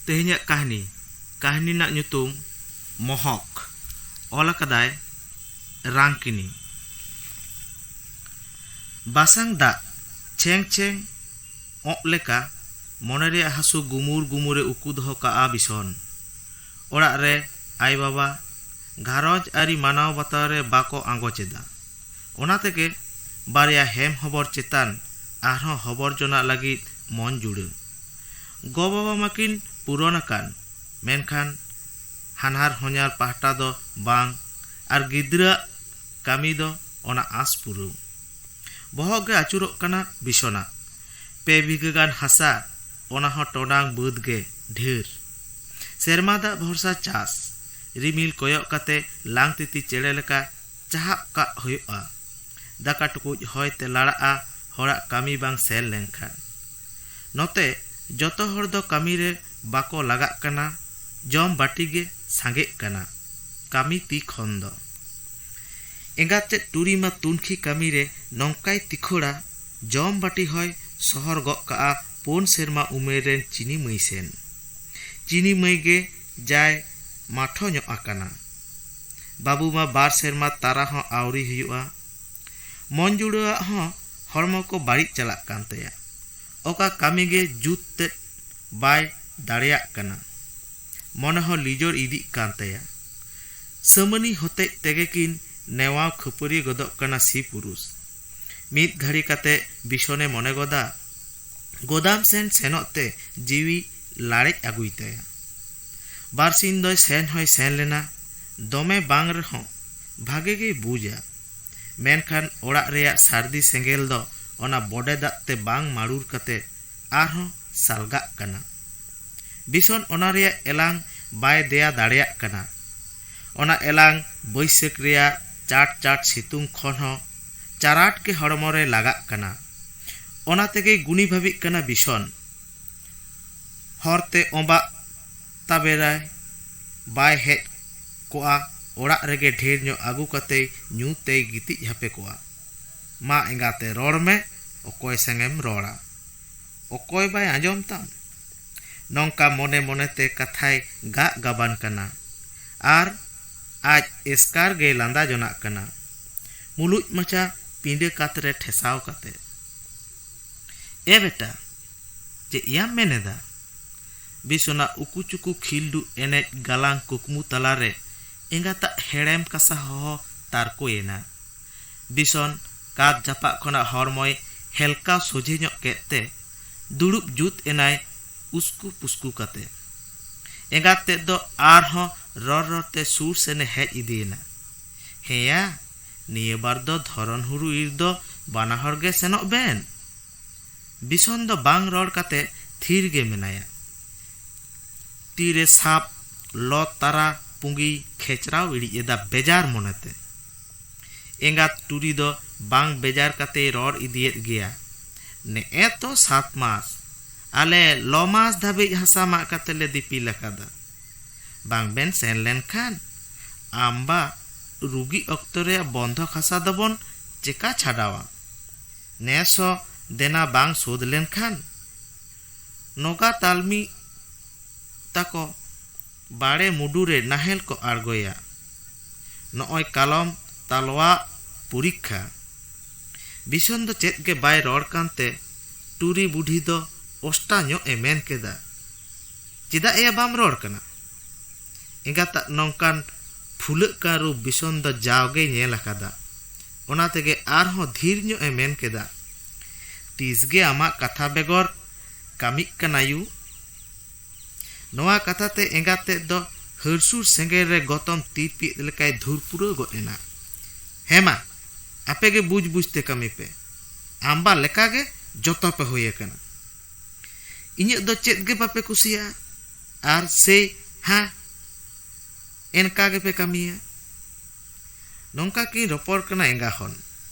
तेहैᱧᱟᱜ ᱠᱟᱹᱦᱱᱤ ᱨᱮᱱᱟᱜ ᱧᱩᱛᱩᱢ ᱢᱚᱦᱚᱠ, ᱚᱞ ᱟᱠᱟᱫᱟᱭ ᱨᱟᱝᱠᱤᱱᱤ। ᱵᱟᱥᱟᱝ ᱫᱟᱜ ᱪᱷᱮᱝ ᱪᱷᱮᱝ ᱚᱸᱜ ᱞᱮᱠᱟ ᱢᱚᱱᱮ ᱨᱮᱭᱟᱜ ᱦᱟᱹᱥᱩ ᱜᱩᱢᱩᱨ ᱜᱩᱢᱩᱨᱮ ᱩᱠᱩ ᱫᱚᱦᱚ ᱠᱟᱜᱼᱟ ᱵᱤᱥᱚᱱ। ᱚᱲᱟᱜ ᱨᱮ ᱟᱭ ᱵᱟᱵᱟ ᱜᱷᱟᱨᱚᱸᱡᱽ ᱟᱹᱨᱤ ᱢᱟᱱᱟᱣ ᱵᱟᱛᱟᱣ ᱨᱮ ᱵᱟᱠᱚ ᱟᱸᱜᱚᱪ ᱮᱫᱟ। ᱚᱱᱟ ᱛᱮᱜᱮ ᱵᱟᱨᱭᱟ ᱦᱮᱢ ᱦᱚᱵᱚᱨ ᱪᱮᱛᱟᱱ ᱟᱨᱦᱚᱸ ᱦᱚᱵᱚᱨ ᱡᱚᱱᱟᱜ ᱞᱟᱹᱜᱤᱫ ᱢᱚᱱ ᱡᱩᱲᱟᱹ। ᱜᱚ ᱵᱟᱵᱟ ᱢᱟᱠᱤᱱ ᱯᱩᱨᱚᱱ ᱟᱠᱟᱱ, ᱢᱮᱱᱠᱷᱟᱱ ᱦᱟᱱᱦᱟᱨ ᱦᱚᱧᱦᱟᱨ ᱯᱟᱦᱴᱟ ᱫᱚ ᱵᱟᱝ, ᱟᱨ ᱜᱤᱫᱽᱨᱟᱹᱣᱟᱜ ᱠᱟᱹᱢᱤ ᱫᱚ ᱚᱱᱟ ᱟᱸᱥ ᱯᱩᱨᱟᱹᱣ। ᱵᱚᱦᱚᱜ ᱜᱮ ᱟᱹᱪᱩᱨᱚᱜ ᱠᱟᱱᱟ ᱵᱤᱥᱚᱱᱟᱜ। 2 ᱵᱤᱜᱷᱟᱹ ᱜᱟᱱ ᱦᱟᱥᱟ, ᱚᱱᱟ ᱦᱚᱸ ᱴᱚᱰᱟᱝ ᱵᱟᱹᱫᱽ ᱜᱮ ᱰᱷᱮᱨ। ᱥᱮᱨᱢᱟ ᱫᱟᱜ ᱵᱷᱚᱨᱥᱟ ᱪᱟᱥ, ᱨᱤᱢᱤᱞ ᱠᱚᱭᱚᱜ ᱠᱟᱛᱮ ᱞᱟᱝ ᱛᱤᱛᱤ ᱪᱮᱬᱮ ᱞᱮᱠᱟ ᱪᱟᱦᱟᱵ ᱠᱟᱜ ᱦᱩᱭᱩᱜᱼᱟ। ᱫᱟᱠᱟ ᱴᱩᱠᱩᱡ ᱦᱚᱭᱛᱮ ᱞᱟᱲᱟᱜᱼᱟ ᱦᱚᱲᱟᱜ ᱠᱟᱹᱢᱤ ᱵᱟᱝ ᱥᱮᱱ ᱞᱮᱱᱠᱷᱟᱱ। ᱱᱚᱛᱮ ᱡᱚᱛᱚ ᱦᱚᱲ ᱫᱚ ᱠᱟᱹᱢᱤ ᱨᱮ ᱵᱟᱠᱚ ᱞᱟᱜᱟᱜ ᱠᱟᱱᱟ, ᱡᱚᱢ ᱵᱟᱹᱴᱤ ᱜᱮ ᱥᱟᱸᱜᱮᱜ ᱠᱟᱱᱟ ᱠᱟᱹᱢᱤ ᱛᱤ ᱠᱷᱚᱱ ᱫᱚ। ᱮᱸᱜᱟᱛ ᱛᱮᱫ ᱴᱩᱨᱤ ᱢᱟ ᱛᱩᱱᱠᱷᱤ ᱠᱟᱹᱢᱤ ᱨᱮ ᱱᱚᱝᱠᱟᱭ ᱛᱤᱠᱷᱚᱲᱟ, ᱡᱚᱢ ᱵᱟᱹᱴᱤ ᱦᱚᱭ ᱥᱚᱦᱚᱨ ᱜᱚᱜ ᱠᱟᱜᱼᱟ 4 ᱥᱮᱨᱢᱟ ᱩᱢᱮᱨ ᱨᱮᱱ ᱪᱤᱱᱤ ᱢᱟᱹᱭ ᱥᱮᱱ। ᱪᱤᱱᱤ ᱢᱟᱹᱭ ᱜᱮ ᱡᱟᱭ ᱢᱟᱴᱷᱚ ᱧᱚᱜ ᱟᱠᱟᱱᱟ। ᱵᱟᱹᱵᱩ ᱢᱟ 2 ᱥᱮᱨᱢᱟ ᱛᱟᱨᱟ ᱦᱚᱸ ᱟᱹᱣᱨᱤ ᱦᱩᱭᱩᱜᱼᱟ। ᱢᱚᱱ ᱡᱩᱲᱟᱹᱣᱟᱜ ᱦᱚᱸ ᱦᱚᱲᱢᱚ ᱠᱚ ᱵᱟᱹᱲᱤᱡ ᱪᱟᱞᱟᱜ ᱠᱟᱱ ᱛᱟᱭᱟ। ᱚᱠᱟ ᱠᱟᱹᱢᱤ ᱜᱮ ᱡᱩᱛ ᱛᱮᱫ ᱵᱟᱭ ᱫᱟᱲᱮᱭᱟᱜ ᱠᱟᱱᱟ। ᱢᱚᱱᱮ ᱦᱚᱸ ᱞᱤᱡᱚᱨ ᱤᱫᱤᱜ ᱠᱟᱱ ᱛᱟᱭᱟ। ᱥᱟᱹᱢᱟᱹᱱᱤ ᱦᱚᱛᱮᱡ ᱛᱮᱜᱮ ᱠᱤᱱ ᱱᱮᱣᱟᱣ ᱠᱷᱟᱹᱯᱟᱹᱨᱤ ᱜᱚᱫᱚᱜ ᱠᱟᱱᱟ ᱥᱤ ᱯᱩᱨᱩᱥ। ᱢᱤᱫ ᱜᱷᱟᱹᱲᱤ ᱠᱟᱛᱮ ᱵᱤᱥᱚᱱᱮ ᱢᱚᱱᱮ ᱜᱚᱫᱟ ᱜᱚᱫᱟᱢ ᱥᱮᱱ ᱥᱮᱱᱚᱜ ᱛᱮ ᱡᱤᱣᱤ ᱞᱟᱲᱮᱡ ᱟᱹᱜᱩᱭ ᱛᱟᱭᱟ। ᱵᱟᱨᱥᱤᱧ ᱫᱚᱭ ᱥᱮᱱ ᱦᱚᱸᱭ ᱥᱮᱱ ᱞᱮᱱᱟ, ᱫᱚᱢᱮ ᱵᱟᱝ ᱨᱮᱦᱚᱸ ᱵᱷᱟᱜᱮ ᱜᱮᱭ ᱵᱩᱡᱟ। ᱢᱮᱱᱠᱷᱟᱱ ᱚᱲᱟᱜ ᱨᱮᱭᱟᱜ ᱥᱟᱹᱨᱫᱤ ᱥᱮᱸᱜᱮᱞ ᱫᱚ ᱚᱱᱟ ᱵᱚᱰᱮ ᱫᱟᱜ ᱛᱮ ᱵᱟᱝ ᱢᱟᱹᱨᱩᱲ ᱠᱟᱛᱮ ᱟᱨᱦᱚᱸ ᱥᱟᱞᱜᱟᱜ ᱠᱟᱱᱟ। ᱵᱤᱥᱚᱱ ᱚᱱᱟ ᱨᱮᱭᱟᱜ ᱮᱞᱟᱝ ᱵᱟᱭ ᱫᱮᱭᱟ ᱫᱟᱲᱮᱭᱟᱜ ᱠᱟᱱᱟ। ᱚᱱᱟ elang ᱵᱟᱹᱭᱥᱟᱹᱠᱷ ᱨᱮᱭᱟᱜ ᱪᱟᱴ ᱪᱟᱴ ᱥᱤᱛᱩᱝ ᱠᱷᱚᱱ ᱦᱚᱸ ᱪᱟᱨᱟᱴ ᱜᱮ ᱦᱚᱲᱢᱚ ᱨᱮ ᱞᱟᱜᱟᱜ ᱠᱟᱱᱟ। ᱚᱱᱟ ᱛᱮᱜᱮ ᱜᱩᱱᱤ ᱵᱷᱟᱵᱤᱜ ᱠᱟᱱᱟ ᱵᱤᱥᱚᱱ। ᱦᱚᱨᱛᱮ ᱚᱸᱵᱟᱜ ᱛᱟᱵᱮᱨᱟᱭ ᱵᱟᱭ ᱦᱮᱡ ᱠᱚᱜᱼᱟ, ᱚᱲᱟᱜ ᱨᱮᱜᱮ ᱰᱷᱮᱨ ᱧᱚᱜ ᱟᱹᱜᱩ ᱠᱟᱛᱮ ᱧᱩ ᱛᱮᱭ ᱜᱤᱛᱤᱡ ᱦᱟᱯᱮ ᱠᱚᱜᱼᱟ। ᱢᱟ ᱮᱸᱜᱟᱛᱮ ᱨᱚᱲ ᱢᱮ, ᱚᱠᱚᱭ ᱥᱟᱝᱮᱢ ᱨᱚᱲᱟ? ᱚᱠᱚᱭ ᱵᱟᱭ ᱟᱸᱡᱚᱢ ᱛᱟᱢ? ᱱᱚᱝᱠᱟ ᱢᱚᱱᱮ ᱢᱚᱱᱮᱛᱮ ᱠᱟᱛᱷᱟᱭ ᱜᱟᱜ ᱜᱟᱵᱟᱱ ᱠᱟᱱᱟ, ᱟᱨ ᱟᱡ ᱮᱥᱠᱟᱨ ᱜᱮᱭ ᱞᱟᱸᱫᱟ ᱡᱚᱱᱟᱜ ᱠᱟᱱᱟ ᱢᱩᱞᱩᱡ ᱢᱟᱪᱷᱟ ᱯᱤᱸᱰᱟᱹ ᱠᱟᱛ ᱨᱮ ᱴᱷᱮᱥᱟᱣ ᱠᱟᱛᱮ। ᱮ ᱵᱮᱴᱟ, ᱪᱮᱫ ᱭᱟᱢ ᱢᱮᱱᱮᱫᱟ? ᱵᱤᱥᱚᱱᱟᱜ ᱩᱠᱩ ᱪᱩᱠᱩ ᱠᱷᱤᱞᱰᱩ ᱮᱱᱮᱡ ᱜᱟᱞᱟᱝ ᱠᱩᱠᱢᱩ ᱛᱟᱞᱟᱨᱮ ᱮᱸᱜᱟᱛᱟᱜ ᱦᱮᱲᱮᱢ ᱠᱟᱥᱟ ᱦᱚᱦᱚ ᱛᱟᱨᱠᱳᱭᱮᱱᱟ। ᱵᱤᱥᱚᱱ ᱠᱟᱸᱛ ᱡᱟᱯᱟᱜ ᱠᱷᱚᱱᱟᱜ ᱦᱚᱲᱢᱚᱭ ᱦᱮᱞᱠᱟᱣ ᱥᱚᱡᱷᱮ ᱧᱚᱜ ᱠᱮᱫ ᱛᱮ ᱫᱩᱲᱩᱵ ᱡᱩᱛ ᱮᱱᱟᱭ ᱩᱥᱠᱩ ᱯᱩᱥᱠᱩ ᱠᱟᱛᱮ। ᱮᱸᱜᱟᱛ ᱛᱮᱫ ᱫᱚ ᱟᱨᱦᱚᱸ ᱨᱚᱲ ᱨᱚᱲᱛᱮ ᱥᱩᱨ ᱥᱮᱱᱮ ᱦᱮᱡ ᱤᱫᱤᱭᱮᱱᱟ। ᱦᱮᱸᱭᱟ, ᱱᱤᱭᱟᱹ ᱵᱟᱨ ᱫᱚ ᱫᱷᱚᱨᱚᱱ ᱦᱩᱲᱩ ᱤᱨ ᱫᱚ ᱵᱟᱱᱟ ᱦᱚᱲ ᱜᱮ ᱥᱮᱱᱚᱜ ᱵᱮᱱ। ᱵᱤᱥᱚᱱ ᱫᱚ ᱵᱟᱝ ᱨᱚᱲ ᱠᱟᱛᱮ ᱛᱷᱤᱨ ᱜᱮ ᱢᱮᱱᱟᱭᱟ। ᱛᱤᱨᱮ ᱥᱟᱵ ᱞᱚ ᱛᱟᱨᱟ ᱯᱩᱸᱜᱤ ᱠᱷᱮᱪᱨᱟᱣ ᱤᱲᱤᱡ ᱮᱫᱟ ᱵᱮᱡᱟᱨ ᱢᱚᱱᱮᱛᱮ। ᱮᱸᱜᱟᱛ ᱴᱩᱨᱤ ᱫᱚ ᱵᱟᱝ ᱵᱮᱡᱟᱨ ᱠᱟᱛᱮᱭ ᱨᱚᱲ ᱤᱫᱤᱭᱮᱫ ᱜᱮᱭᱟ। ᱱᱮᱜᱼᱮ ᱛᱚ 7 ᱢᱟᱥ, ᱟᱞᱮ 9 ᱢᱟᱥ ᱫᱷᱟᱹᱵᱤᱡ ᱦᱟᱥᱟ ᱢᱟᱜ ᱠᱟᱛᱮ ᱞᱮ ᱫᱤᱯᱤᱞ ᱟᱠᱟᱫᱟ। ᱵᱟᱝ ᱵᱮᱱ ᱥᱮᱱ ᱞᱮᱱᱠᱷᱟᱱ ᱟᱢᱵᱟ ᱨᱩᱜᱤ ᱚᱠᱛᱚ ᱨᱮᱭᱟᱜ ᱵᱚᱱᱫᱷᱚᱠ ᱦᱟᱥᱟ ᱫᱚᱵᱚᱱ ᱪᱮᱠᱟ ᱪᱷᱟᱰᱟᱣᱟ? ᱱᱮᱥ ᱦᱚᱸ ᱫᱮᱱᱟ ᱵᱟᱝ ᱥᱳᱫᱷ ᱞᱮᱱᱠᱷᱟᱱ ᱱᱚᱜᱟ ᱛᱟᱞᱢᱤ ᱛᱟᱠᱚ ᱵᱟᱲᱮ ᱢᱩᱰᱩᱨᱮ ᱱᱟᱦᱮᱞ ᱠᱚ ᱟᱬᱜᱚᱭᱟ। ᱱᱚᱜᱼᱚᱭ ᱠᱟᱞᱚᱢ ᱛᱟᱞᱣᱟ ᱯᱚᱨᱤᱠᱷᱟ। ᱵᱤᱥᱚᱱ ᱫᱚ ᱪᱮᱫ ᱜᱮ ᱵᱟᱭ ᱨᱚᱲ ᱠᱟᱱᱛᱮ ᱴᱩᱨᱤ ᱵᱩᱰᱷᱤ ᱫᱚ ᱚᱥᱴᱟ ᱧᱚᱜ ᱮ ᱢᱮᱱ ᱠᱮᱫᱟ, ᱪᱮᱫᱟᱜ ᱮᱭᱟ ᱵᱟᱢ ᱨᱚᱲ ᱠᱟᱱᱟ? ᱮᱸᱜᱟᱛᱟᱜ ᱱᱚᱝᱠᱟᱱ ᱯᱷᱩᱞᱟᱹᱜ ᱠᱟᱱ ᱨᱩᱯ ᱵᱤᱥᱚᱱ ᱫᱚ ᱡᱟᱣᱜᱮᱭ ᱧᱮᱞ ᱟᱠᱟᱫᱟ। ᱚᱱᱟ ᱛᱮᱜᱮ ᱟᱨᱦᱚᱸ ᱫᱷᱤᱨ ᱧᱚᱜ ᱮ ᱢᱮᱱ ᱠᱮᱫᱟ, ᱛᱤᱥᱜᱮ ᱟᱢᱟᱜ ᱠᱟᱛᱷᱟ ᱵᱮᱜᱚᱨ ᱠᱟᱹᱢᱤᱜ ᱠᱟᱱᱟ ᱭᱩ? ᱱᱚᱣᱟ ᱠᱟᱛᱷᱟ ᱛᱮ ᱮᱸᱜᱟᱛ ᱛᱮᱫ ᱫᱚ ᱦᱟᱹᱨᱥᱩᱨ ᱥᱮᱸᱜᱮᱞ ᱨᱮ ᱜᱚᱛᱚᱢ ᱛᱤᱨᱯᱤᱫ ᱞᱮᱠᱟᱭ ᱫᱷᱩᱨ ᱯᱩᱨᱟᱹᱣ ᱜᱚᱫ ᱮᱱᱟ। ᱦᱮᱸᱢᱟ, ᱟᱯᱮᱜᱮ ᱵᱩᱡᱽ ᱵᱩᱡᱽᱛᱮ ᱠᱟᱹᱢᱤ ᱯᱮ। ᱟᱢᱵᱟ ᱞᱮᱠᱟᱜᱮ ᱡᱚᱛᱚ ᱯᱮ ᱦᱩᱭ ᱟᱠᱟᱱᱟ। ᱤᱧᱟᱹᱜ ᱫᱚ ᱪᱮᱫ ᱜᱮ ᱵᱟᱯᱮ ᱠᱩᱥᱤᱭᱟᱜᱼᱟ, ᱟᱨ ᱥᱮᱭ ᱦᱟᱸ ᱮᱱᱠᱟ ᱜᱮᱯᱮ ᱠᱟᱹᱢᱤᱭᱟ। ᱱᱚᱝᱠᱟ ᱠᱤᱱ ᱨᱚᱯᱚᱲ ᱠᱟᱱᱟ ᱮᱸᱜᱟ ᱦᱚᱱ।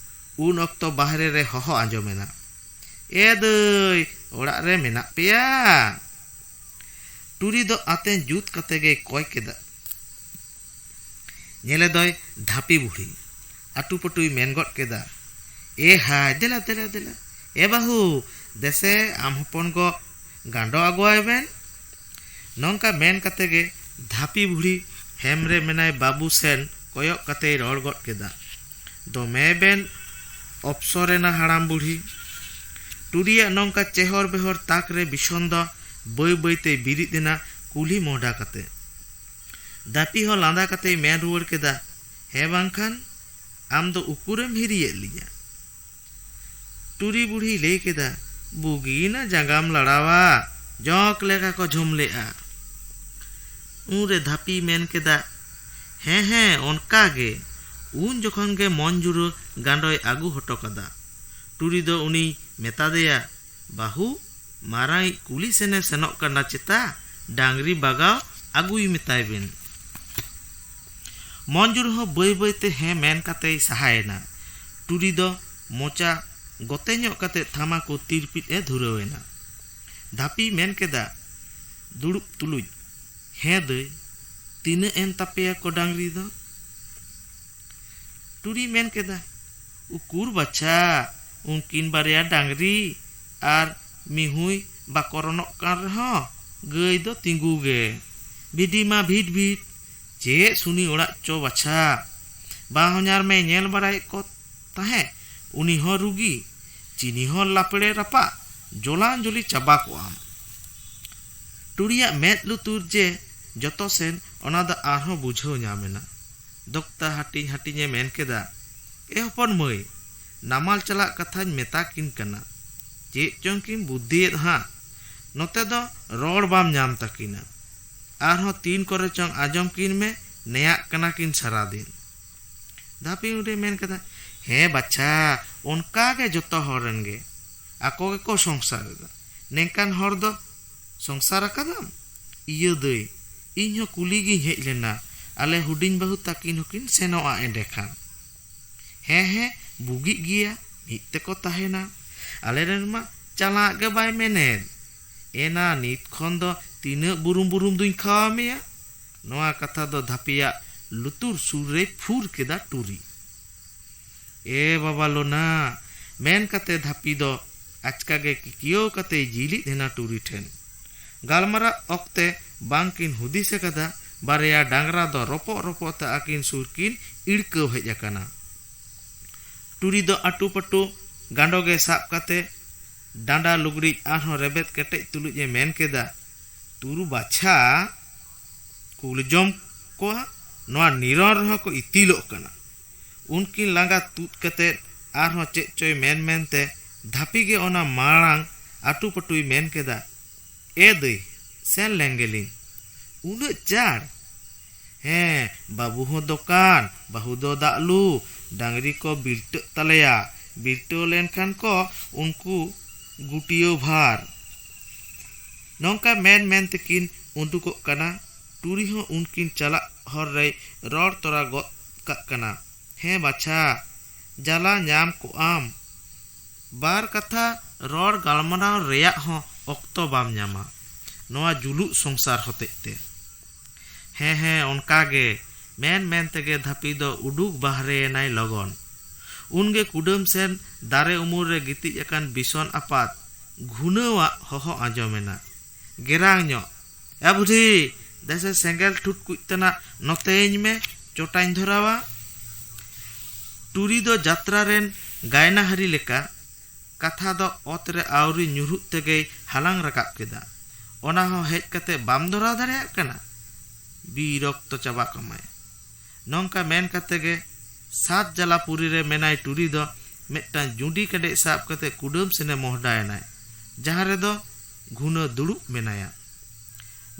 ᱩᱱ ᱚᱠᱛᱚ ᱵᱟᱦᱨᱮ ᱨᱮ ᱦᱚᱦᱚ ᱟᱸᱡᱚᱢᱮᱱᱟ, ᱮ ᱫᱟᱹᱭ, ᱚᱲᱟᱜ ᱨᱮ ᱢᱮᱱᱟᱜ ᱯᱮᱭᱟ? ᱴᱩᱨᱤ ᱫᱚ ᱟᱛᱮᱱ ᱡᱩᱛ ᱠᱟᱛᱮ ᱜᱮᱭ ᱠᱚᱭ ᱠᱮᱫᱟ। ᱧᱮᱞᱮ ᱫᱚᱭ ᱰᱷᱟᱯᱤ ᱵᱩᱲᱦᱤ। ᱟᱴᱩ ᱯᱟᱴᱩᱭ ᱢᱮᱱ ᱜᱚᱫ ᱠᱮᱫᱟ, এ হাই দেলা দেলা দেলা এ বাহু দেশে আম হপন গো গান্ড আগুয়াই বেন। नौका मेन कते गे धापी बुढ़ी हेमरे मेनाय बाबू सेन कयक कते रड़ गद केदा दमे बेन अपसरेना हाड़ाम बुढ़ी टुरिया नौका चेहर बेहर ताकरे बिसंद बई बईते बिरिद देना कुली मोहडा कते दापी हो लांदा कते मेन रुवर केदा हे बांखान आम दो उकुरेम हिरिये लिया टुरी बुढ़ी ले केदा बुगीना जंगाम लड़ावा जौक लेका को झुमलेआ उनरे धापी मेन केदा हे ओनका गे उन जखन गे मंजुरो गांडोय आगू हटो कदा टुरी दो उनी मेता देया बाहू माराई कुली सेने सेनोक कना चेता डांगरी बागाव आगुई मेताय बेन मंजुर हो बई बईते हे मेन कते सहायना टुरी दो मोचा गते ᱧᱚᱜ कते थामा को तिरपिट ए धुरवेना धापी मेन केदा दुड़ुब तुलुज हे दई तीन एन तापेया को डांगरी दो टुरी मेन केदा उकुर बच्चा उनकिन बारिया डांगरी आर मिहुई बाकरनक कान रहो गई दो तिंगू गे बिडी मा भीट भीट चे सुनी ओड़ा चो बच्चा बाहजार में नेल बराय को ताहे उनी हो रुगी चीनी हो लापड़े रपा जोलान जोली चाबा को आम टुरिया मेद लुतुर जे जतो सेन ओना दा आरहो बुझो ᱧᱟᱢᱮᱱᱟ दोक्ता हाटी हाटी ने मेन केदा ए हपन मई नामाल चला कथा मेता किन कना चे चोंकिन बुद्धि हा नोते दो रोड बाम ᱧᱟᱢ तकिना आरहो तीन करे चोंग आजम किन में नया कना किन सारा दिन धापी उडे मेन केदा हे बच्चा उनका के जतो हरन गे आको के को संसार दा नेकान हर दो संसार कदम इयो दई इन हो कुली गी हेज लेना आले हुडिंग बहु ताकिन हकिन सेनोआ एंडेखान हे बुगी गिया मिते को ताहेना आले रेन मा चला गे बाय मेनेद एना नित खन दो तीन बुरुम बुरुम दुई खावा मेया नोआ कथा दो धापिया लुतुर सुरे फुर केदा टुरी ए बाबा लोना मेन कते धापी दो आचका गे कियो कते जिली देना टुरी ठेन गालमारा ऑक्ते बांकिन हुदी से कदा बारिया डांगरा दो रोपो रोपो ते आकिन सुरकिन इड़को हेज अकाना टुरी दो आटू पटू गांडो गे साब कते डांडा लुगड़ी आरहो रेबेत केटे तुलुज ए मेन केदा तुरु बाछा कुल जम को नोआ निरन रहो को इतिलो कना उनकिन लांगा तुत कते आरहो चे चोय मेन मेनते धापी गे ओना मारांग आटू पटुई मेन केदा ए दई सेन लेंगेलिन उन चार हे बाबू हो दुकान बाहू दो दालू डांगरी को बिल्ट तलेया बिल्टो लेनखान को उनको गुटियो भार नौका मेन मेन तकिन उंडुको कना टुरी हो उनकिन चला हर रे रोड तोरा गो कना हे बच्चा जाला ᱧᱟᱢ को आम बार कथा रोड गालमराव रेया हो ऑक्तो बाम ᱧᱟᱢᱟ नोआ जुलू संसार होते हे उनका गे मेन मेन तेगे धापी दो उडुक बाहरे नाय लगन उनगे कुडम सेन दारे उमुर रे गिति अकान बिसन आपात घुनवा होहो आजमेना गेरांग ᱧᱚ ए बुढ़ी देसे सेंगेल ठुट कुतना नतेñ में चोटाñ धरावा टुरी दो जात्रा रेन गायना हरी लेका कथा दो ओतरे आवरी ᱧᱩᱨᱩᱜ तेगे हालांग रकाब केदा ओना हो हेज कते बाम धरा दाड़ेया कना बीरक्त चाबा कमाय नौका मेन कते गे सात जलापुरी रे मेनाय टुरी दो मेटा जुडी कड़े साब कते कुडम सेने मोहडायनाय जहां रे दो घुना दुड़ुब मेनाया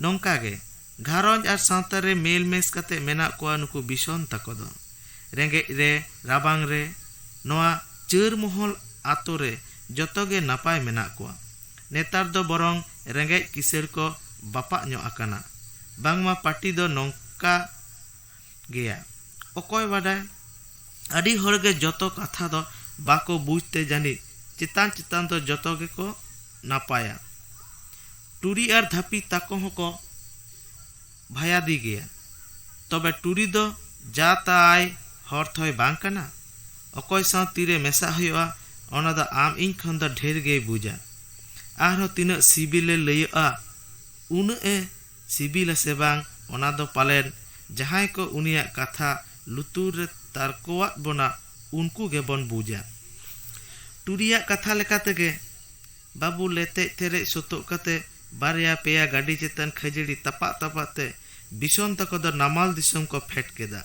नौका गे घारोंज आर सावता रे मेल मेस कते मेना कोआ नुकु बिसन ताको दो रेंगे रे राबांग रे नोआ चेर महल आतो रे जतो गे नापाय मेना कोआ नेतार दो बरंग रेंगे किसेर को बापा ᱧᱚ आकाना बांगमा पार्टी दो नौका गया ओकोय बाडाय अडी होरगे जतो कथा दो बाको बुझते जानी चितान चितान दो जतो गे को नापाया टुरी आर धापी ताको हको भाया दी गया तबे टुरी दो जाताय हर थय बांग कना ओकोय साव तीरे मेसा हयोआ ओना दा आम इन खन दा ढेर गे बुझा आरो तिना सिबिले लयआ उन ए सिबिला से बांग ओना दो पालेन जहां को उनिया कथा लुतुर रे तारकोवात बोना उनको गे बन बुझा टुरिया कथा लेकाते गे बाबू लेते तेरे सोतो कते बारिया पेया गाड़ी चेतन खजड़ी तपा तपाते बिसोन तक दो नामाल दिसम को फेट केदा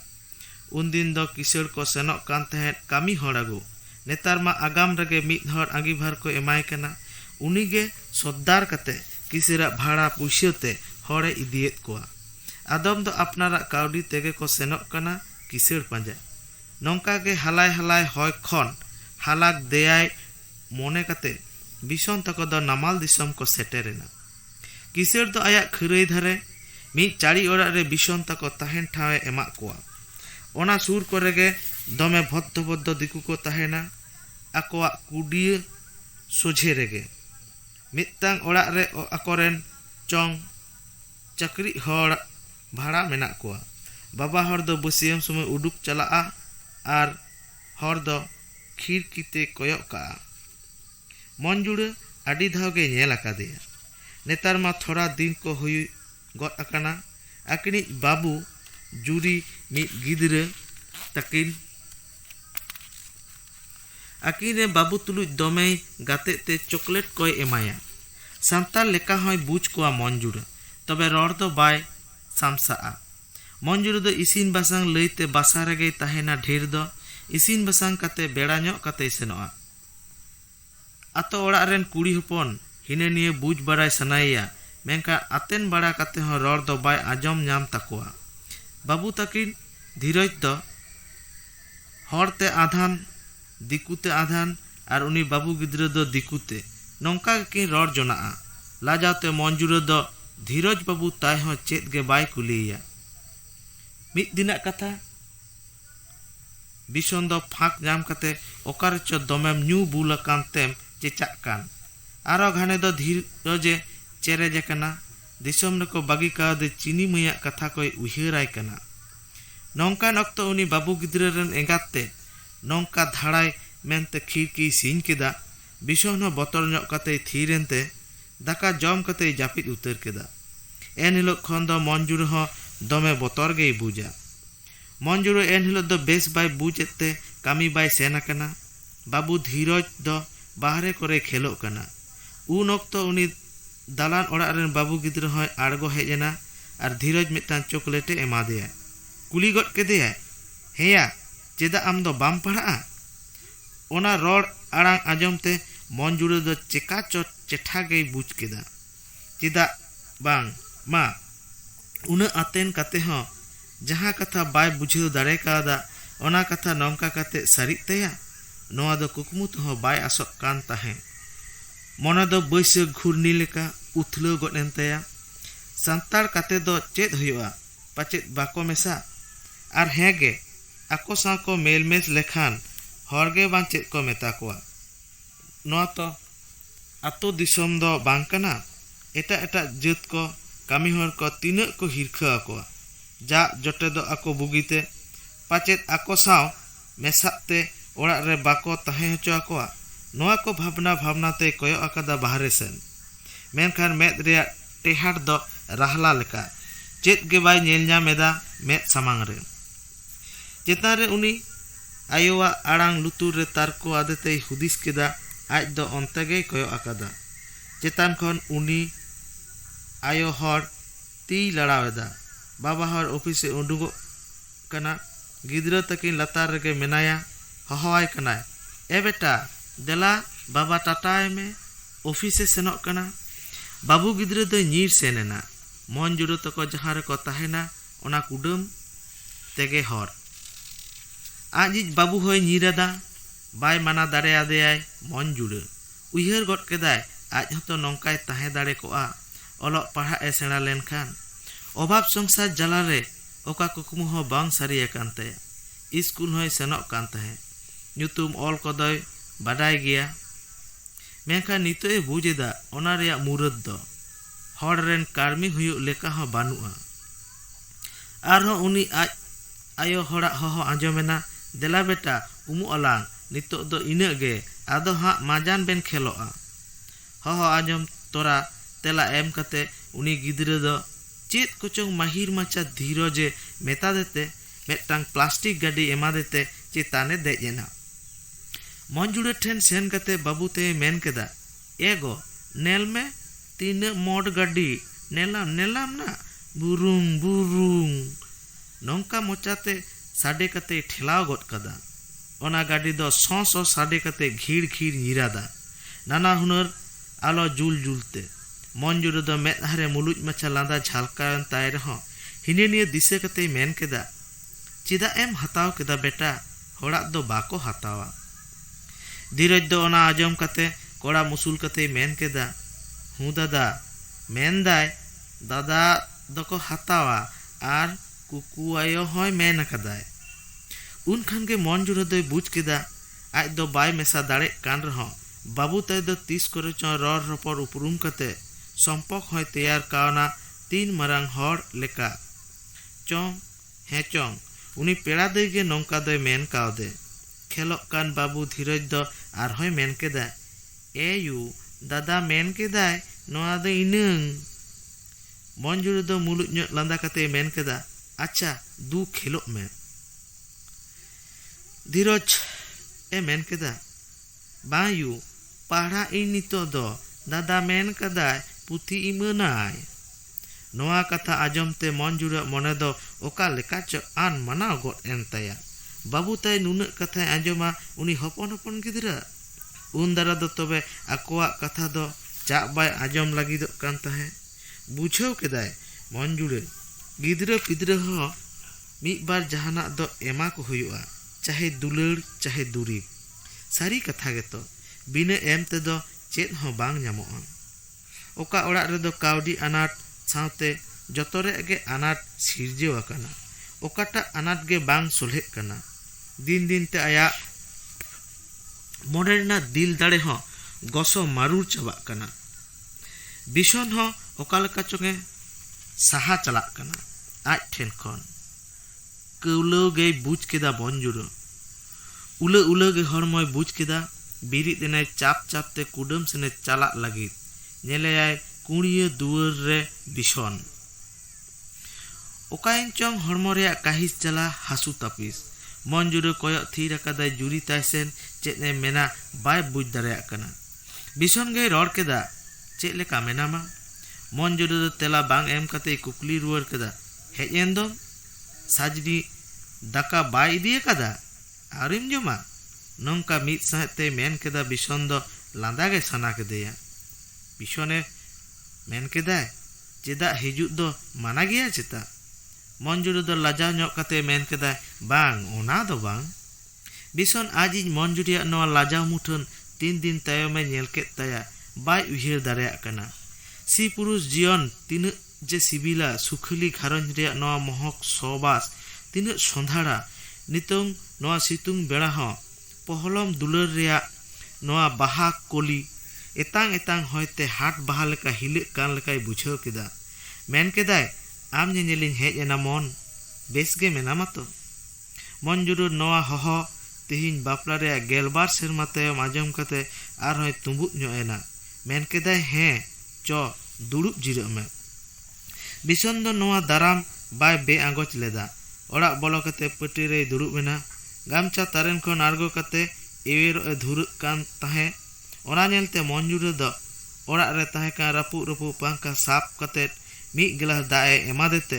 उन दिन दो किशोर को सेनोक कान तहे कामी हड़ागु नेतार मा आगाम रगे मिद हड़ आंगीभार को एमाय कना उनीगे सद्दार कते किसरा भाड़ा पुष्यते हड़े इदियत कोआ आदम दो अपनारा काउडी तेगे को सेनोक कना किशोर पांजा नौका के हलाय हलाय हय खन हालाक देयाय मोने कते बिसोन तक दो नामाल दिसम को सेटेरेना किशोर दो आया खरई धारे मी चाड़ी ओरा रे बिसोन तक ताहेन ठावे एमा कोआ ओना सुर कोरेगे दमे भद्द भद्द दिकु को ताहेना आकोआ कुडिय सोझे रेगे मित्तांग ओरा रे अकोरेन चोंग चक्री हड़ भाड़ा मेना कोआ बाबा हड़ दो बसियम समय उडुक चलाआ आर हड़ दो खिड़कीते कोयक का मंजुड़ आडी धावगे नेल आकादेया नेतार मा थोड़ा दिन को हुई गद अकाना आकिनी बाबू जुरी मिद गिदरे तकिन आकिने बाबू तुलुज दमे गाते ते चॉकलेट कोय एमाया सांताल लेका होय बुझ कोआ मंजुड़ तबे रड़ दो बाय सामसाआ मंजुड़ दो इसिन बासांग लईते बासा रेगे ताहेना ढेर दो इसिन बासांग कते बेड़ा ᱧᱚᱜ कते सेनोआ आतो ओड़ा रेन कुड़ी हपन हिने निये बुझ बाराय सनाइया मेंका आतेन बाड़ा कते हो रड़ दो बाय आजम नाम तकोआ बाबू तकिन धीरज दो हड़ते आधान दिकुते आधान और उनी बाबू गिद्रे दो दिकुते नौका किन रड़ जोनाआ लाजाते मंजुर दो धीरज बाबू ताय हो चेत गे बाय कुलिया मिद दिना कथा बिसोन दो फाक जाम कते ओकार चो दमेम न्यू बुला कांतेम चेचाक कान आरो घाने दो धीरजे चेरे जेकना दिसोम नको बागी का दे चीनी मैया कथा कोई उहिराय कना नौकान अक्तो उनी बाबू गिद्रे रन एंगाते नौका धाड़ाय मेनते खिड़की सीन केदा बिसोन हो बतर ᱧᱚᱜ कते थीरेनते दाका जम कते जापिद उतर केदा एन हिलो खन दो मंजुर हो दमे बतर गे बुझा मंजुर एन हिलो दो बेस बाय बुझेते कामी बाय सेना कना बाबू धीरज दो बाहरे करे खेलो कना उन अक्तो उनी दालान ओड़ा रेन बाबू गिद्रे होय आड़गो हेजना और धीरज मिटान चॉकलेटे एमा देया कुली गड केदेया हेया चेदा आम दो बाम पढ़ा ओना रड़ आड़ांग आजमते मंजुर दो चेका चो चेठा गे बुझ केदा चेदा बांग मा उना आतेन कते हो जहां कथा बाय बुझेव दाड़े कादा ओना कथा नौका कते सारिक तया नोआ दो कुकमुत हो बाय आसक कान ताहे मोना दो बैस घूर्णी लेका उथलो गडन तया सांतार कते दो चेद हुआ पाचेद बाको मेसा और हेगे आको सा को मेलमेस लेखान हरगे बां चेद को मेता कोआ नोआ तो आतो दिसोम दो बांग कना एटा एटा जत को कामी हर को तीन को हिरखा आकोआ जा जोटे दो आको बुगीते पाचेद आको साव मेसाते ओड़ा रे बाको ताहे हचो आकोआ नोआ को भावना भावनाते कोयो आकादा बाहरे सेन मेनखान मेद रिया टेहाट दो राहला लेका चेत गे बाय नेल ᱧᱟᱢᱮᱫᱟ मेद सामांग रे चेतान रे उनी आयोवा आड़ांग लुतुर रे तारको आदेते हुदिस केदा आज दो अंते गे कोयो आकादा चेतान खन उनी आयो हर ती लड़ावेदा बाबा हर ऑफिस से उडुगो कना गिद्रा तकिन लतार रे मेनाया हहवाय कना ए बेटा देला बाबा टाटाय में ऑफिस से सेनोक कना बाबू गिद्रे दो नीर सेनेना मन जुड़ो तको जहां रे को ताहेना ओना कुडम तेगे हर आजिज बाबू होय नीरादा बाय माना दाड़े आदेयाय मन जुड़े उयहर गड केदाय आज हतो नौकाय ताहे दाड़े कोआ ओलक पढ़ा ए सेना लेनखान अभाव संसार जला रे ओका कुकमु हो बांग सारी एकांते स्कूल होय सेनोक कान ताहे ᱧᱩᱛᱩᱢ ऑल कदय बाडाय गया मेखा नितोय बुझेदा ओना रेया मुरद दो हड़ रेन कार्मी हुयुग लेका हो बानुआ आरहो उनी आज आयो हड़ा हो आंजमेना देला बेटा उमु अलांग नितो दो इना गे आदो हाँ माजान बेन खेलोआ हो आंजम तोरा तेला एम कते उनी गिद्रे दो चेत कोचों माहिर माचा धीरजे मेता देते मेटांग प्लास्टिक गाड़ी एमा देते चेताने देजेना मंजुड़े ठेन सेन कते बाबू ते मेन केदा एगो नेल में तीन मोड गाड़ी नेलाम नेलाम ना बुरुंग बुरुंग नौका मोचाते साडे कते ठेलाव गद कदा ओना गाड़ी दो सौ सौ साडे कते घीर घीर निरादा नाना हुनर आलो जुल जुलते मंजुरे दो मेदहारे मुलुज माचा लांदा झालकायन ताय रहो हिने निये दिसे कते मेन केदा चिदा एम हताव केदा बेटा होड़ा दो बाको हतावा धीरज दो ओना आजम कते कोड़ा मुसुल कते मेन केदा हूँ दादा मेन दाय दादा दको हतावा आर कुकु आयो होय मेन कदाय उन खान के मंजुरे दो बुझ केदा आज दो बाय मेसा दाड़े कान रहो बाबू तय दो तीस करे चो रर रपर उपरुम कते सम्पक होय तैयार कावना तीन मरांग हर लेका चोंग हे चोंग उनी पेड़ा दे गे नौका दो मेन कावदे खेलोक कान बाबू धीरज दो आर होय मेन केदा ए यू दादा मेन केदाय नोआ दो इनंग मंजुरे दो मुलुज ᱧᱚᱜ लांदा कते मेन केदा अच्छा दू खेलोक में धीरज ए मेन केदा बायू पढ़ा इन नितो दो दादा मेन कदाय पुथी इमनाय नोआ कथा आजमते मंजुरे मने दो ओका लेका च आन मनाव गद एन ताया बाबू ताय नुना कथा आजमा उनी हपन हपन गिदरा उन दारा दो तबे आकोआ कथा दो चा बाय आजम लगी दो कान ताहे बुझाव केदाय मंजुरे गिदरा पिदरा हो मिद बार जहाना दो एमा को हुयुआ चाहे दुलड़ चाहे दुरी सारी कथा गेतो बिना एम तेदो चेत हो बांग ᱧᱟᱢᱚᱜᱼᱟ ओका ओड़ाग रेदो कावडी अनाट सावते जतोरे गे अनाट सिरजेव आकाना ओकाटा अनाट गे बांग सोलहेक काना दिन दिन ते आया मोडेना दिल दाड़े हो गसो मारूर चाबाक काना बिशन हो ओका लेका चोंगे साहा चलाक काना आज ठेन खन कौलो गे बुझ केदा मंजुरे उला उला गे हरमय बुझ केदा बिरिद एनाय चाप चाप ते कुडम सेने चालाक लागिद नेलेयाय कुड़िया दुआर रे बिशन ओकायन चोंग हरमो रेया काहिस जला हासु तापिस मंजुरे कोयक थीर आकादाय जुरी ताय सेन चेद ए मेना बाय बुझ दाड़ेयाक काना बिशन गे रड़ केदा चेद लेका मेनामा मंजुरे दो तेला बांग एम कते कुकली रुवार केदा हेज एन दो साजनी दाका बाय इदी आकादा आरिम जमा नौका मिद साहेते मेन केदा बिशन दो लांदा गे साना केदेया बिशने मेन केदाय चेदा हिजुक दो माना गया चेता मंजुरे दो लाजाव ᱧᱚᱜ कते मेन केदाय बांग ओना दो बांग बिशन आज ᱤᱧ मंजुरिया नोआ लाजाव मुठन तीन दिन तायमे नेल केत ताया बाय उहिर दाड़ेयाक काना सी पुरुष जीवन तिना जे सिबिला सुखली घारंज रेया नोआ महक सोबास तिना संधाड़ा नितोंग नोआ सितुंग बेड़ा हो पहलम दुलर रेया नोआ बाहा कोली एतांग एतांग होयते हाट बाहा लेका हिलेक कान लेकाय बुझाव केदा मेन केदाय आम ñeñeliñ हेज एना मन बेस गे मेनामा तो मंजुरे नोआ हहो तिहिन बापला रेया गेलबार सेरमा तायम आजम कते आर होय तुंबुक ᱧᱚᱜ एना मेन केदाय हे चो दुड़ुब जिराग में बिशन दो नोआ दाराम बाय बे आंगोच लेदा ओड़ा बोलो कते पटी रे दुड़ुब एना गामचा तारेन खन आरगो कते एवेर ए धुरुक कान ताहे ओना नेलते मंजुरे दो ओड़ा रे ताहे का रपु रपु पांका साप कते मिद गिलास दाए एमा देते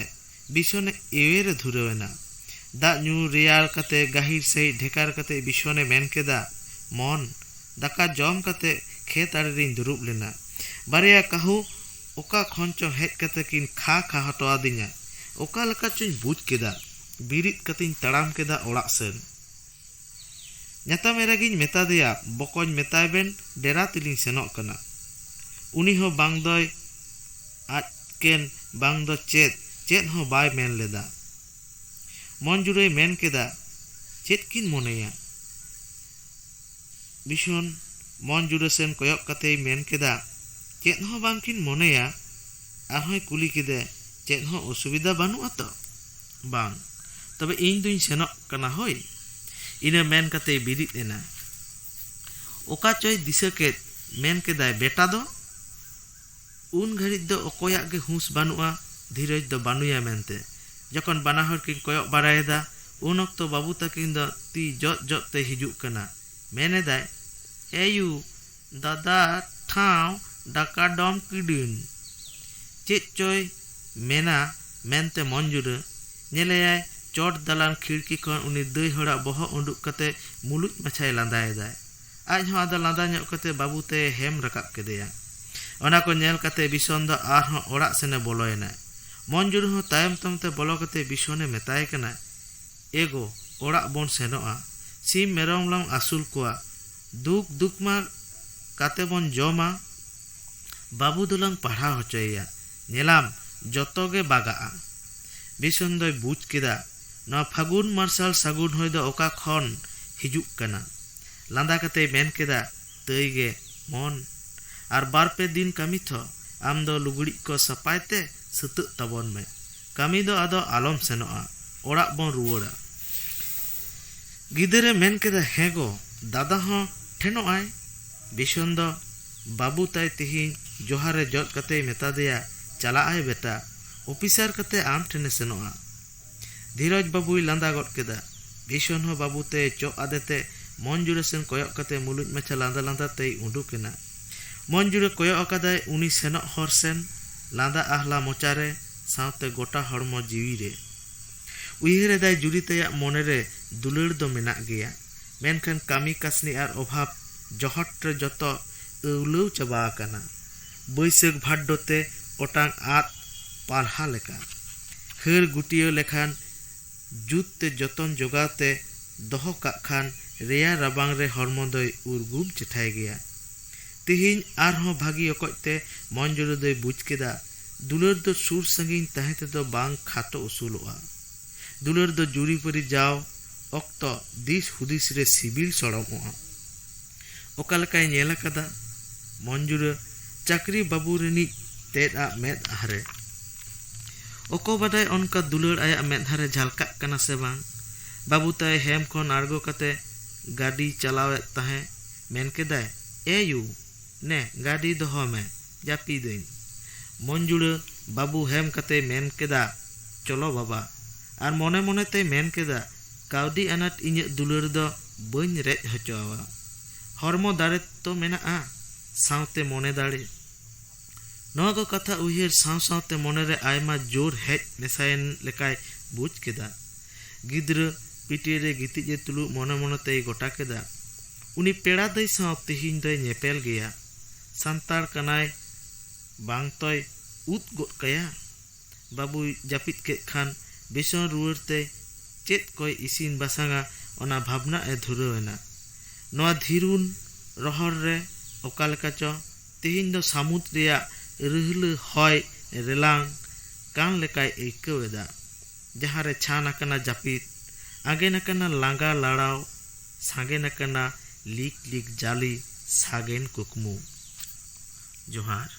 बिशने एवेरे धुरेवेना दा न्यू रेयाल कते गाहिर से ढेकार कते बिशने मेन केदा मन दाका जम कते खेत आड़े रिन दुरुब लेना बारिया कहू ओका खनचो हेज कते किन खा खा हटवा दिना ओका लका चुन बुझ केदा बिरिद कतिन तड़ाम केदा ओड़ाग सेन ᱧᱟᱛᱟ ᱢᱮᱨᱟᱜᱤᱧ ᱢᱮᱛᱟ ᱫᱮᱭᱟ ᱵᱚᱠᱚᱧ ᱢᱮᱛᱟᱭ ᱵᱮᱱ ᱰᱮᱨᱟ ᱛᱮᱞᱤᱧ ᱥᱮᱱᱚᱜ ᱠᱟᱱᱟ ᱩᱱᱤ ᱦᱚᱸ ᱵᱟᱝ ᱫᱚᱭ ᱟᱡᱠᱮᱱ ᱵᱟᱝ ᱫᱚ ᱪᱮᱫ ᱦᱚᱸ ᱵᱟᱭ ᱢᱮᱱ ᱞᱮᱫᱟ मंजुरे मेन केदा चेद किन मोनेया बिशन मंजुरे सेन कोयक कते मेन केदा चेद हो बांग किन मोनेया आहोय कुली केदे चेद हो असुविधा बानुआ तो बांग तबे इन दुइन सेनक कना होय इना मेन कते बिरिद एना ओका चोय दिशा के मेन केदाय बेटा दो उन घड़ी दो ओकोयाक गे हुस बानुआ धीरज दो बानुया मेनते जखन बाना हर किन कोयक बारायदा उन अक्तो बाबू तकिन दो ती जत जत ते हिजुक कना मेनेदाय एयू दादा ठाव दाका डम किडिन चेत चोय मेना मेनते मंजुर नेलेयाय चोट दलान खिड़की खन उनी दई हड़ा बह उंडुक कते मुलुज मछाय लांदायदाय आज हो आदा लांदा ᱧᱚᱜ कते बाबू ते हेम रकाब केदेया ओना को नेल कते बिसोन दो आरहों ओड़ाक सेने बोलोयना मंजुर हो तायम तमते बोलो कते बिसोने मेताय कना एगो ओड़ाक बोन सेनोआ सीम मेरम लम आसुल कोआ दुख दुख मा काते बोन जमा बाबू दुलंग पढ़ा होचोया नेलाम जतोगे बागाआ बिसोन दोय बुझ केदा ना फागुन मार्शल सागुन होय दो ओका खन हिजुक कना लांदा कते मेन केदा तैगे मन आर बार पे दिन कमी थो आम दो लुगड़ी को सपायते सतु तबन में कमी दो आदो आलम सेनोआ ओड़ाक बोन रुवड़ा गिदरे मेन केदा हेगो दादा हो ठेनोआय बिसोन दो बाबू ताई तिहिन जोहारे जत कते मेता दिया चला आय बेटा ऑफिसर कते आम ठेने सेनोआ धीरज बाबूई लांदा गट केदा बिसोन हो बाबू ते चो आदेते मंजुरे सेन कोयक कते मुलुज मछा लांदा लांदा ते उंडुकेना मंजुरे कोयक अकादाय उनी सेनक हर सेन लांदा आहला मोचारे सावते गोटा हड़मो जीवी रे उयहरेदाय जुरी तया मोनेरे दुलड़ दो मेनाक गेया मेनखान कामी कासनी आर अभाव जहट रे जतो औलौ चाबा आकाना बैसाख भाद्रते ओटांग आत पालहा लेका हर गुटियो लेखान जुतते जतन जोगाते दोहो काग खान रेया राबांग रे हरमो दोय उरगुम चेठाय गया तिहिन आरहों भागी अकजते मंजुर दोय बुझ केदा दुलर दो सुर संगिन ताहेते दो बांग खातो उसूलोआ दुलर दो जुरी परी जाओ अक्तो दिस हुदिस रे सिबिल सड़मोआ ओकालकाय नेल कदा मंजुर चाकरी बाबू रिनी तेद आ मेद आहारे ओको बादाय अनका दुलर आया मेद हारे झलकाक कना से बांग बाबू ताय हेम खन आड़गो कते गाड़ी चलावे ताहे मेन केदाय एयू ने गाड़ी दोहो में जापी दिन मंजुर बाबू हेम कते मेन केदा चलो बाबा आर मोने मोने ते मेन केदा काउडी अनाट इᱧ दुलर दो बइन रेज हचोवा हरमो दारे तो मेना आ सावते मोने दाड़े नवा को कथा उहिर साव सावते मोने रे आयमा जोर हेज मेसायन लेकाय बुझ केदा गिद्र पिटी रे गितिजे तुलु मोने मोने ते गोटा केदा उनी पेड़ा दई साव तिहिन दई नेपेल गया संतार कनाय बांग तोय उत गोट कया बाबू जापित के खान बिसोन रुवरते चेत कोई इसिन बासांगा ओना भावना ए धुरवेना नवा धीरुन रहर रे ओकालका चो तिहिन दो सामुद रिया रिहलु हय रेलांग कान लेकाय एइकावेदा जहां रे छान आकना जापित आगे नकना लांगा लाड़ाव सागे नकना लीक लीक जाली सागेन कुकमु जोहार।